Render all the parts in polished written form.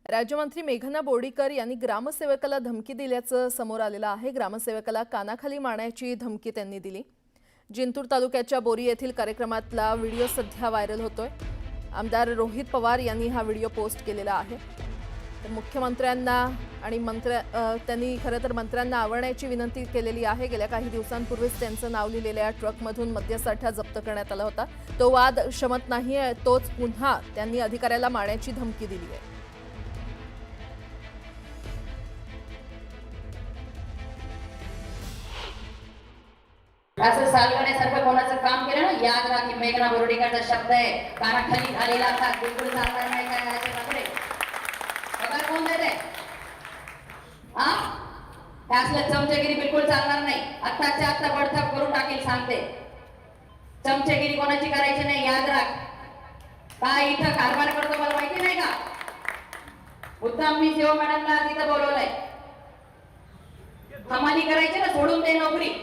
राज्यमंत्री मेघना बोर्डीकर यांनी ग्रामसेवकाला धमकी दिल्याचं समोर आलेलं आहे। ग्रामसेवकाला कानाखाली मारण्याची धमकी त्यांनी दिली। जिंतूर तालुक्याच्या बोरी येथील कार्यक्रमातला व्हिडिओ सध्या व्हायरल होतोय। आमदार रोहित पवार यांनी हा व्हिडिओ पोस्ट केलेला आहे। तर मुख्यमंत्र्यांना आणि त्यांनी खरं तर मंत्र्यांना आवरण्याची विनंती केलेली आहे। गेल्या काही दिवसांपूर्वीच त्यांचं नाव लिहिलेल्या ट्रकमधून मद्यसाठा जप्त करण्यात आला होता। तो वाद शमत नाहीये, तोच पुन्हा त्यांनी अधिकाऱ्याला मारण्याची धमकी दिली आहे। असं सालगण्यासारखं कोणाचं काम केलं ना, याद राहा की मेघना बोर्डीकरचा शब्द आहे, कानाखाली झालेला असा बिलकुल चालणार नाही काय याचे बापरे पगार कोण देते? हा असलं चमचेगिरी बिलकुल चालणार नाही। आत्ताच्या आत्ता बडतप करून टाकेल सांगते। चमचेगिरी कोणाची करायची नाही, याद राख। काय इथं कारभार करतो मला माहिती नाही का? उत्तम मी सेवा मॅडमला तिथं बोलवलंय, हमाली करायची ना, सोडून दे नोकरी।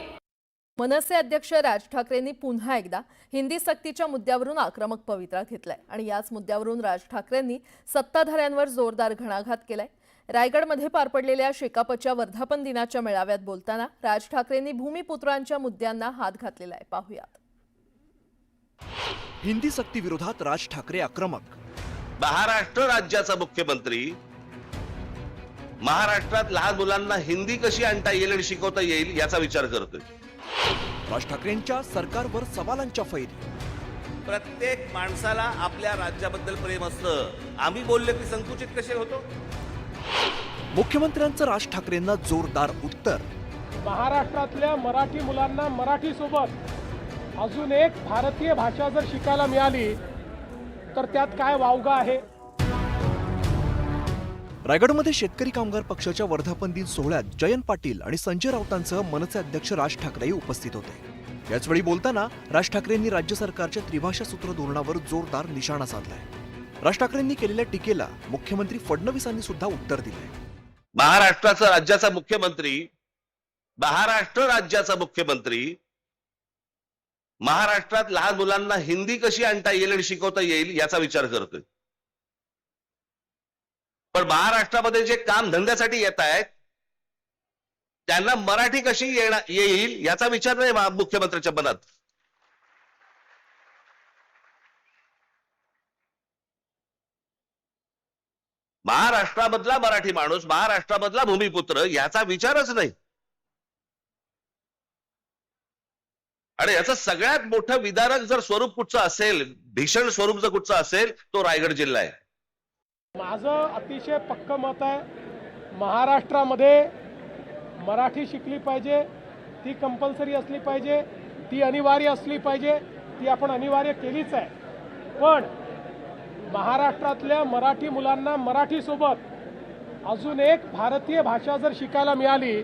मनसे अध्यक्ष राज ठाकरेंनी पुन्हा एकदा हिंदी सक्तीच्या मुद्द्यावरून आक्रमक पवित्रा घेतलाय आणि याच मुद्द्यावरून राज ठाकरेंनी सत्ताधाऱ्यांवर जोरदार घणाघात केलाय। रायगडमध्ये पार पडलेल्या शेकापच्या वर्धापन दिनाच्या मेळाव्यात बोलताना राज ठाकरेंनी भूमिपुत्रांच्या मुद्द्यांना हात घातलेला आहे। पाहूयात। हिंदी सक्ती विरोधात राज ठाकरे आक्रमक। महाराष्ट्र राज्याचा मुख्यमंत्री महाराष्ट्रात लहान मुलांना हिंदी कशी आणता येईल आणि शिकवता येईल याचा विचार करतोय। राज ठाकरेंच्या सरकारवर सवालांच्या फैरी। प्रत्येक माणसाला आपल्या राज्याबद्दल प्रेम असतं, आम्ही बोलले की संकुचित कसे होतो? मुख्यमंत्र्यांचं राज ठाकरेंना जोरदार उत्तर। महाराष्ट्रातल्या मराठी मुलांना मराठी सोबत अजून एक भारतीय भाषा जर शिकायला मिळाली तर त्यात काय वावगा आहे? रायगडमध्ये शेतकरी कामगार पक्षाच्या वर्धापन दिन सोहळ्यात जयंत पाटील आणि संजय राऊतांसह मनसे अध्यक्ष राज ठाकरे उपस्थित होते। याचवेळी बोलताना राज ठाकरेंनी राज्य सरकारच्या त्रिभाषा सूत्र धोरणावर जोरदार निशाणा साधलाय। राज ठाकरेंनी केलेल्या टीकेला मुख्यमंत्री फडणवीसांनी सुद्धा उत्तर दिलंय। महाराष्ट्राचा राज्याचा मुख्यमंत्री महाराष्ट्र राज्याचा मुख्यमंत्री महाराष्ट्रात लहान मुलांना हिंदी कशी आणता येईल आणि शिकवता येईल याचा विचार करतोय। पण महाराष्ट्रामध्ये जे काम धंद्यासाठी येत आहेत त्यांना मराठी कशी येईल याचा विचार नाही मुख्यमंत्र्यांच्या मनात। महाराष्ट्रामधला मराठी माणूस, महाराष्ट्रामधला भूमिपुत्र याचा विचारच नाही। आणि याचं सगळ्यात मोठं विदारक जर स्वरूप कुठचं असेल, भीषण स्वरूप जर कुठचं असेल, तो रायगड जिल्हा आहे। माझं अतिशय पक्कं मत आहे, महाराष्ट्रामध्ये मराठी शिकली पाहिजे, ती कंपल्सरी असली पाहिजे, ती अनिवार्य असली पाहिजे, ती आपण अनिवार्य केलीच आहे। पण महाराष्ट्रातल्या मराठी मुलांना मराठी सोबत अजून एक भारतीय भाषा जर शिकायला मिळाली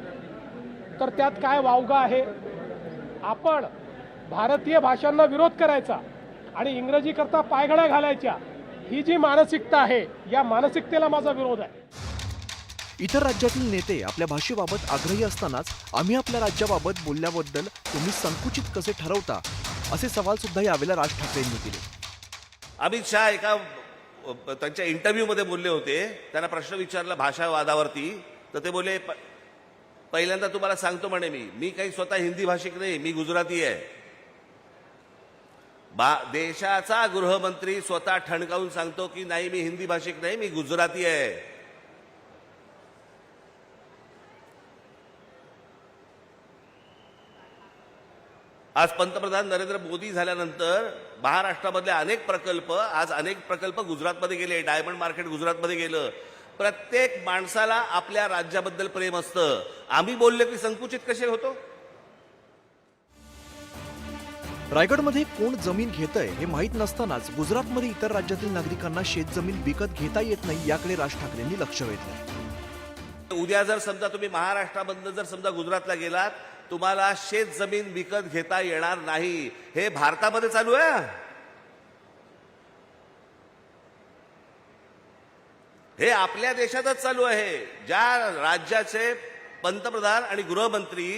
तर त्यात काय वावगा आहे? आपण भारतीय भाषांना विरोध करायचा आणि इंग्रजी करता पायघड्या घालायच्या, ही जी मानसिकता आहे, या मानसिकतेला माझा विरोध आहे। इतर राज्यातील नेते आपल्या भाषेबाबत आग्रही असतानाच आम्ही आपल्या राज्याबाबत बोलल्याबद्दल तुम्ही संकुचित कसे ठरवता असे सवाल सुद्धा यावेळेला राज ठाकरेंनी केले। अमित शहा एका त्यांच्या इंटरव्ह्यू मध्ये बोलले होते, त्यांना प्रश्न विचारला भाषावादावरती, तर ते बोलले पहिल्यांदा तुम्हाला सांगतो म्हणे मी काही स्वतः हिंदी भाषिक नाही, मी गुजराती आहे। देशाचा गृहमंत्री स्वतः ठणकावून सांगतो की नाही मी हिंदी भाषिक नाही, मी गुजराती आहे। आज पंतप्रधान नरेंद्र मोदी झाल्यानंतर महाराष्ट्रामधले अनेक प्रकल्प गुजरातमध्ये गेले, डायमंड मार्केट गुजरातमध्ये गेलं। प्रत्येक माणसाला आपल्या राज्याबद्दल प्रेम असतं, आम्ही बोलले की संकुचित कसे होतो? रायगडमध्ये कोण जमीन घेतंय हे माहीत नसतानाच गुजरातमध्ये इतर राज्यातील नागरिकांना शेतजमीन विकत घेता येत नाही याकडे राज ठाकरेंनी लक्ष वेधलंय। उद्या जर समजा तुम्ही महाराष्ट्रामधनं जर समजा गुजरातला गेलात, तुम्हाला शेतजमीन विकत घेता येणार नाही। हे भारतामध्ये चालू आहे, हे आपल्या देशातच चालू आहे। ज्या राज्याचे पंतप्रधान आणि गृहमंत्री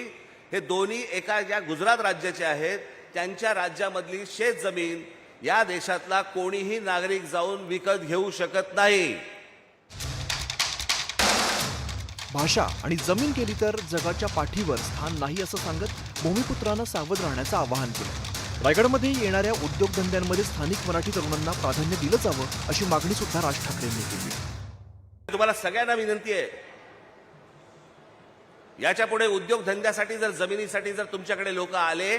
हे दोन्ही एका ज्या गुजरात राज्याचे आहेत, त्यांच्या राज्यामधली शेतजमीन या देशातला कोणीही नागरिक जाऊन विकत घेऊ शकत नाही। भाषा आणि जमीन गेली तर जगाच्या पाठीवर स्थान नाही असं सांगत भूमिपुत्रांना सावध राहण्याचं आवाहन केलं. रायगडमध्ये येणाऱ्या उद्योगधंद्यांमध्ये स्थानिक मराठी तरुणांना प्राधान्य दिलं जावं अशी मागणी सुद्धा राज ठाकरेंनी केली. तुम्हाला सगळ्यांना विनंती आहे, याच्या पुढे उद्योगधंद्यासाठी जर जमिनीसाठी जर तुमच्याकडे लोक आले,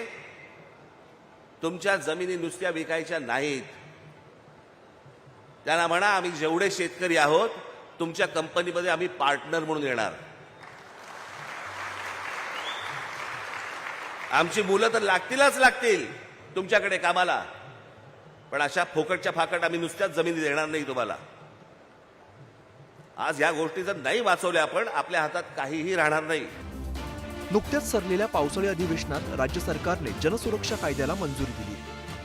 तुमच्या जमिनी नुसत्या विकायच्या नाहीत. त्यांना म्हणा आम्ही जेवढे शेतकरी आहोत तुमच्या कंपनीमध्ये आम्ही पार्टनर म्हणून येणार. आमची मुलं तर लागतील तुमच्याकडे कामाला, पण अशा फोकटच्या फाकट आम्ही नुसत्याच जमिनी देणार नाही तुम्हाला. आज या गोष्टी जर नाही वाचवल्या आपण, आपल्या हातात काहीही राहणार नाही. नुकत्याच सरलेल्या पावसाळी अधिवेशनात राज्य सरकारने जनसुरक्षा कायद्याला मंजुरी दिली.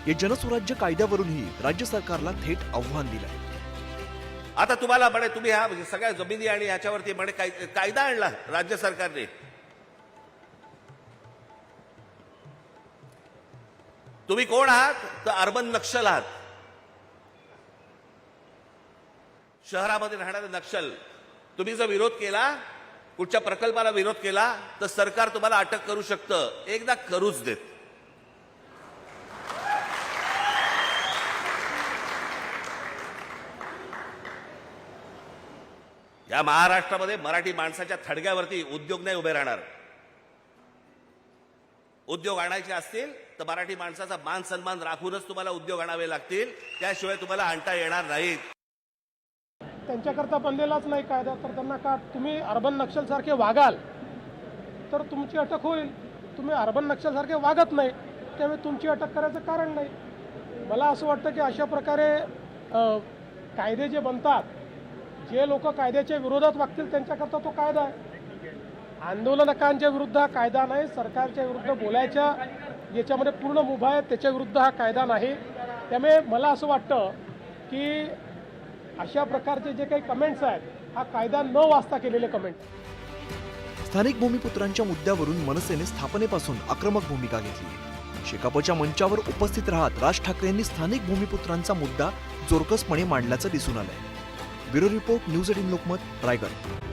या जनसुराज्य कायद्यावरूनही राज्य सरकारला थेट आव्हान दिलंय. आता तुम्हाला म्हणे तुम्ही ह्या सगळ्या जमिनी आणि ह्याच्यावरती म्हणे कायदा आणला राज्य सरकारने. तुम्ही कोण आहात? तर अर्बन नक्षल आहात. शहरामध्ये राहणारे नक्षल. तुम्ही जर विरोध केला, कुठच्या प्रकल्पाला विरोध केला, तर सरकार तुम्हाला अटक करू शकतं. एकदा करूच देत. या महाराष्ट्रामध्ये मराठी माणसाच्या थडग्यावरती उद्योग नाही उभे राहणार. उद्योग आणायचे असतील तर मराठी माणसाचा मान सन्मान राखूनच तुम्हाला उद्योग आणावे लागतील, त्याशिवाय तुम्हाला आणता येणार नाहीत. त्यांच्याकरता बनलेलाच नाही कायदा, तर त्यांना का तुम्ही अर्बन नक्षलसारखे वागाल तर तुमची अटक होईल. तुम्ही अर्बन नक्षलसारखे वागत नाही, त्यामुळे तुमची अटक करायचं कारण नाही. मला असं वाटतं की अशा प्रकारे कायदे जे बनतात, जे लोक कायद्याच्या विरोधात वागतील त्यांच्याकरता तो कायदा आहे. आंदोलनकांच्या विरुद्ध हा कायदा नाही. सरकारच्या विरुद्ध बोलायच्या याच्यामध्ये पूर्ण मुभा आहे, त्याच्या विरुद्ध हा कायदा नाही. त्यामुळे मला असं वाटतं की अशा प्रकारचे जे काही कमेंट्स आहेत, हा कायदा न वाचता केलेले कमेंट. स्थानिक भूमिपुत्रांच्या मुद्द्यावरून मनसेने स्थापनेपासून आक्रमक भूमिका घेतली. शेकापच्या मंचावर उपस्थित राहत राज ठाकरेंनी स्थानिक भूमिपुत्रांचा मुद्दा जोरकसपणे मांडल्याचं दिसून आलंय. Bureau report, news 18 Lokmat, Raigad.